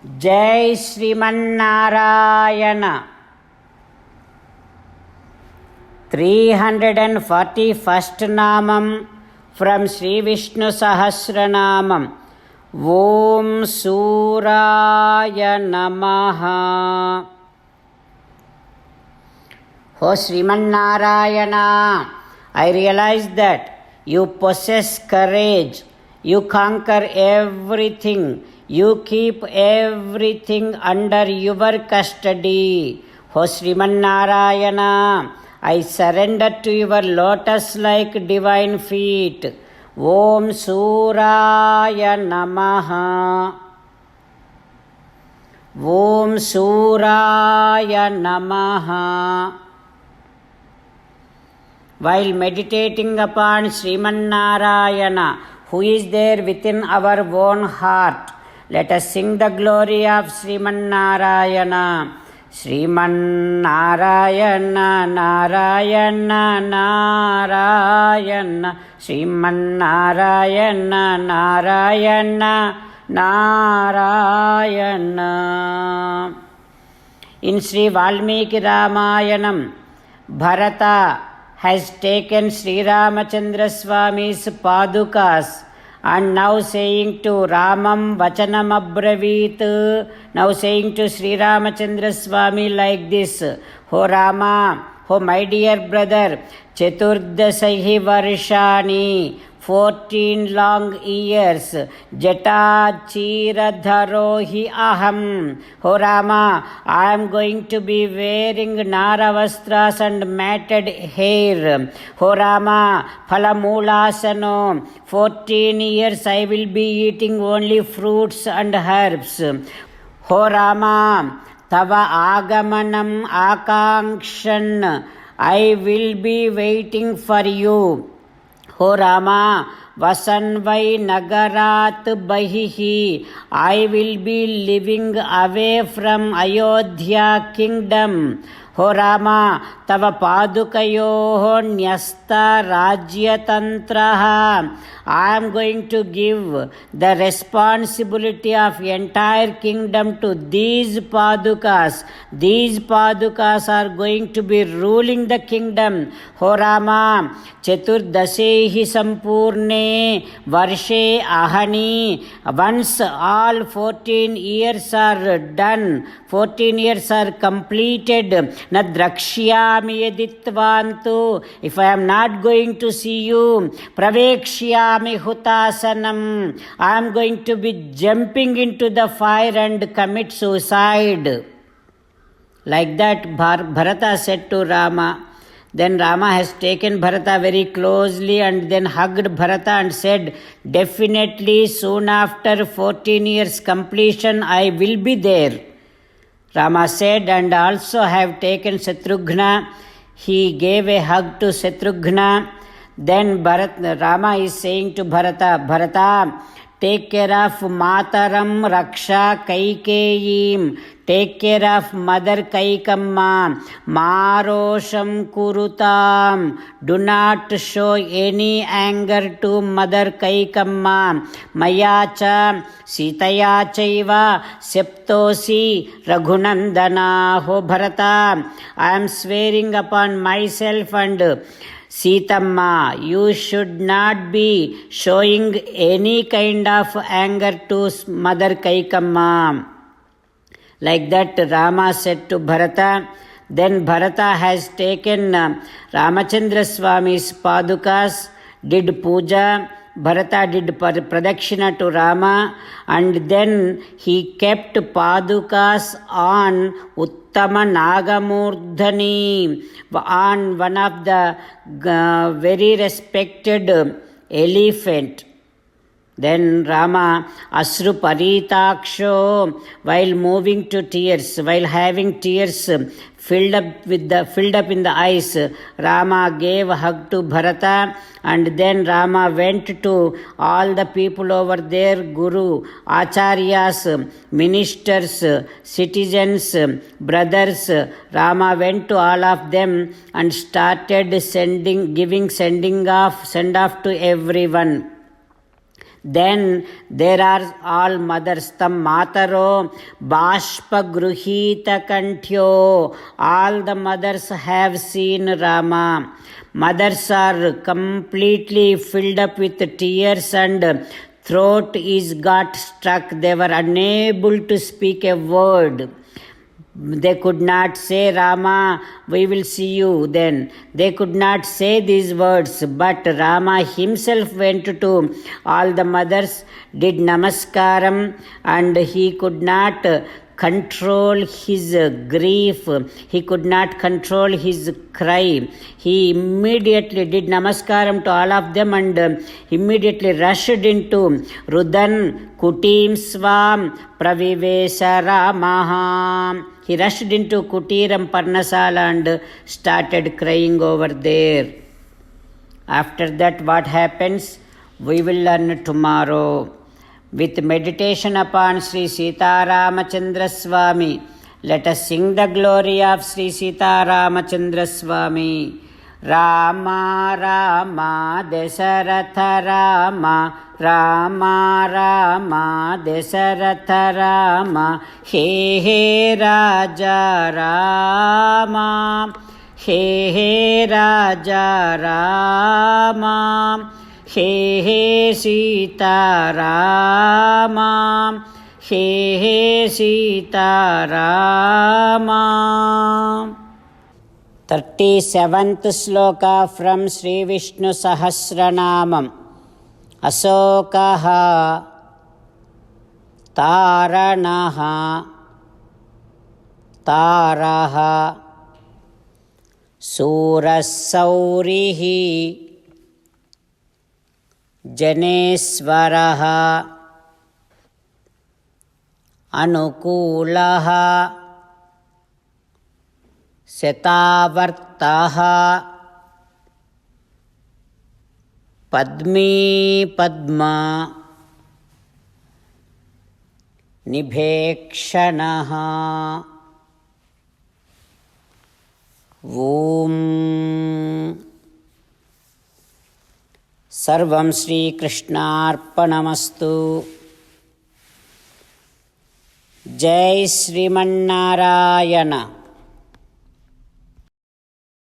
జై శ్రీమన్నారాయణ. 341st నామం from Shri Vishnu Sahasranamam. ఓం సూరాయ నమః. ఓ Srimannarayana, I realize that you possess courage, you conquer everything, you keep everything under your custody. O Srimannarayana, I surrender to your lotus-like divine feet. Om Suraya Namaha. Om Suraya Namaha. While meditating upon Srimannarayana, who is there within our own heart, let us sing the glory of Srimannarayana. Srimannarayana, Narayana, Narayana. Srimannarayana, Narayana, Narayana. In Sri Valmiki Ramayanam, Bharata has taken Sri Ramachandra Swami's padukas and now saying to Ramam Vachanam Abravit, now saying to Sri Ramachandra Swami like this: O Rama, O my dear brother, Chaturdasahi Varshani, 14 long years, Jata Chiradharohi Aham. O Rama, I am going to be wearing Naravastras and matted hair. O Rama, Phalamulasano, 14 years I will be eating only fruits and herbs. O Rama, Tava Agamanam Akankshan, I will be waiting for you. O Rama, Vasanvai Nagarat Bahihi, I will be living away from Ayodhya kingdom. O Rama, Tava Padukayoho Nyasta Rajyatantraha, I am going to give the responsibility of entire kingdom to these padukas. These padukas are going to be ruling the kingdom. O Rama, Chaturdasehi Sampurne Varshe Ahani, once all 14 years are done, 14 years are completed, Nadrakshyami Yaditvantu, if I am not going to see you, Pravekshyami Hutasanam, I am going to be jumping into the fire and commit suicide. Like that Bharata said to Rama. Then Rama has taken Bharata very closely and then hugged Bharata and said, definitely soon after 14 years completion I will be there. Rama said, and also have taken Shatrugna. He gave a hug to Shatrugna. Then Rama is saying to Bharata, Bharata, take care of Mataram Raksha Kaikeyim. Take care of Mother Kaikamma. Marosham Kurutam. Do not show any anger to Mother Kaikamma. Mayacha Sitaya Chaiva Septosi Raghunandana. Ho Bharata, I am swearing upon myself and Sitamma, you should not be showing any kind of anger to Mother Kaikamma. Like that Rama said to Bharata. Then Bharata has taken Ramachandra Swami's padukas, did puja. Bharata did pradakshina to Rama, and then he kept padukas on Uttama Nagamurdhani, on one of the very respected elephant. Then Rama Asru Paritaksho, while moving to tears, while having tears filled up in the eyes, Rama gave a hug to Bharata, and then Rama went to all the people over there, Guru, Acharyas, ministers, citizens, brothers. Rama went to all of them and started send off to everyone. Then there are all mothers. Tam mataro bashpa gruhita kanthyo. All the mothers have seen Rama. Mothers are completely filled up with tears and throat is got stuck. They were unable to speak a word. They could not say, Rama, we will see you then. They could not say these words, but Rama himself went to all the mothers, did namaskaram, and he could not control his grief. He could not control his cry. He immediately did namaskaram to all of them and immediately rushed into Rudan Kutim Swam Pravivesa Ramaha. He rushed into Kutiram Parnasala and started crying over there. After that, what happens? We will learn tomorrow. With meditation upon Sri Sita Ramachandra Swami, let us sing the glory of Sri Sita Ramachandra Swami. Rama Rama Dasaratha Rama, Rama Rama Dasaratha Rama, He He Raja Rama, He He Raja Rama, He He Sita Rama, He He Sita Rama. 37th sloka from Sri Vishnu Sahasranamam. Asokaha Taranaha Taraha Surasaurihi Janeswaraha Anukulaha Setavartaha Padmi Padma Nibhekshanaha. Om Sarvam Shri Krishnarpanamastu. Jai Sriman Narayana.